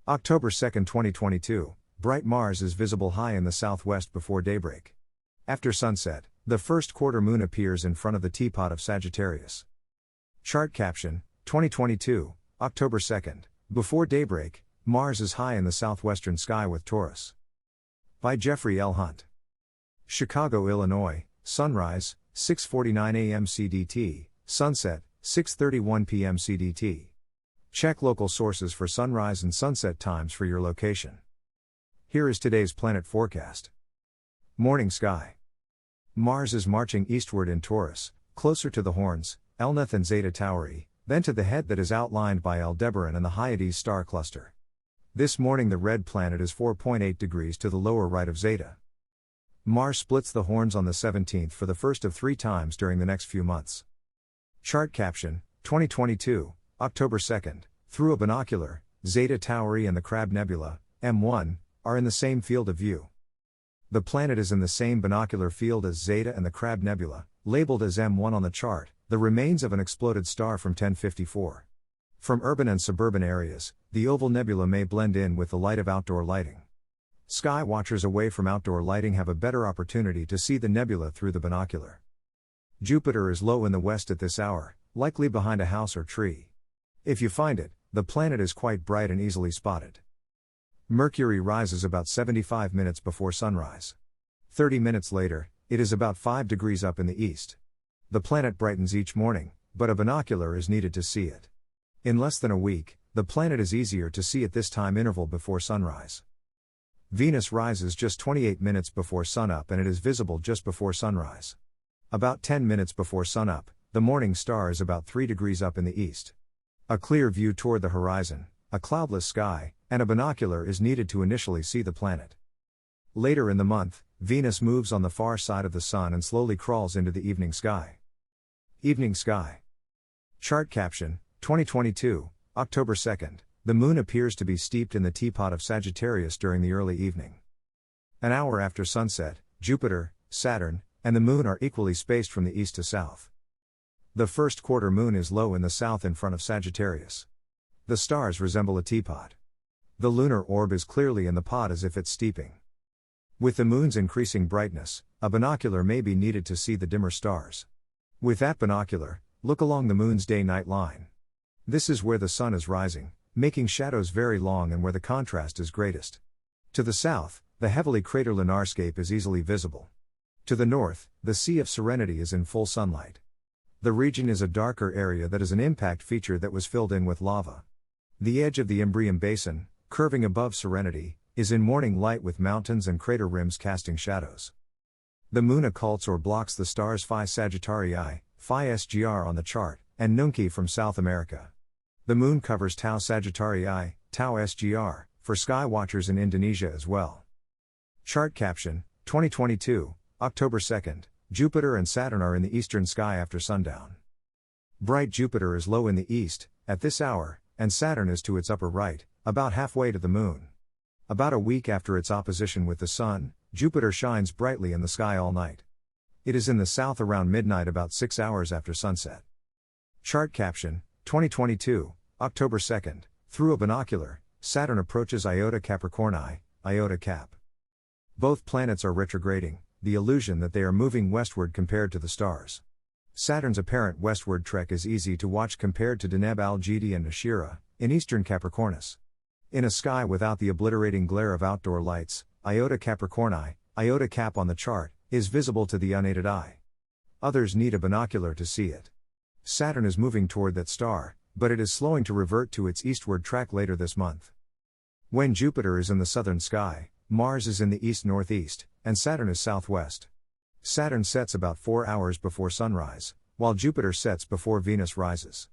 October 2, 2022, bright Mars is visible high in the southwest before daybreak. After sunset, the first quarter moon appears in front of the Teapot of Sagittarius. Chart caption, 2022, October 2nd, before daybreak, Mars is high in the southwestern sky with Taurus. By Jeffrey L. Hunt. Chicago, Illinois, sunrise, 6:49 a.m. CDT, sunset, 6:31 p.m. CDT. Check local sources for sunrise and sunset times for your location. Here is today's planet forecast. Morning sky. Mars is marching eastward in Taurus, closer to the horns, Elnath and Zeta Tauri, then to the head that is outlined by Aldebaran and the Hyades star cluster. This morning the red planet is 4.8 degrees to the lower right of Zeta. Mars splits the horns on the 17th for the first of 3 times during the next few months. Chart caption, 2022, October 2nd, through a binocular, Zeta Tauri and the Crab Nebula, M1, are in the same field of view. The planet is in the same binocular field as Zeta and the Crab Nebula, labeled as M1 on the chart, the remains of an exploded star from 1054. From urban and suburban areas, the oval nebula may blend in with the light of outdoor lighting. Sky watchers away from outdoor lighting have a better opportunity to see the nebula through the binocular. Jupiter is low in the west at this hour, likely behind a house or tree. If you find it, the planet is quite bright and easily spotted. Mercury rises about 75 minutes before sunrise. 30 minutes later, it is about 5 degrees up in the east. The planet brightens each morning, but a binocular is needed to see it. In less than a week, the planet is easier to see at this time interval before sunrise. Venus rises just 28 minutes before sunup and it is visible just before sunrise. About 10 minutes before sunup, the morning star is about 3 degrees up in the east. A clear view toward the horizon, a cloudless sky, and a binocular is needed to initially see the planet. Later in the month, Venus moves on the far side of the Sun and slowly crawls into the evening sky. Evening sky. Chart caption, 2022, October 2nd, the Moon appears to be steeped in the Teapot of Sagittarius during the early evening. An hour after sunset, Jupiter, Saturn, and the Moon are equally spaced from the east to south. The first quarter moon is low in the south in front of Sagittarius. The stars resemble a teapot. The lunar orb is clearly in the pot as if it's steeping. With the moon's increasing brightness, a binocular may be needed to see the dimmer stars. With that binocular, look along the moon's day-night line. This is where the sun is rising, making shadows very long and where the contrast is greatest. To the south, the heavily crater lunarscape is easily visible. To the north, the Sea of Serenity is in full sunlight. The region is a darker area that is an impact feature that was filled in with lava. The edge of the Imbrium Basin, curving above Serenity, is in morning light with mountains and crater rims casting shadows. The moon occults or blocks the stars Phi Sagittarii, Phi SGR on the chart, and Nunki from South America. The moon covers Tau Sagittarii, Tau SGR, for sky watchers in Indonesia as well. Chart caption, 2022, October 2nd, Jupiter and Saturn are in the eastern sky after sundown. Bright Jupiter is low in the east, at this hour, and Saturn is to its upper right, about halfway to the moon. About a week after its opposition with the Sun, Jupiter shines brightly in the sky all night. It is in the south around midnight about 6 hours after sunset. Chart caption, 2022, October 2nd, through a binocular, Saturn approaches Iota Capricorni, Iota Cap. Both planets are retrograding, the illusion that they are moving westward compared to the stars. Saturn's apparent westward trek is easy to watch compared to Deneb Algedi and Ashira, in eastern Capricornus. In a sky without the obliterating glare of outdoor lights, Iota Capricorni, Iota Cap on the chart, is visible to the unaided eye. Others need a binocular to see it. Saturn is moving toward that star, but it is slowing to revert to its eastward track later this month. When Jupiter is in the southern sky, Mars is in the east-northeast, and Saturn is southwest. Saturn sets about 4 hours before sunrise, while Jupiter sets before Venus rises.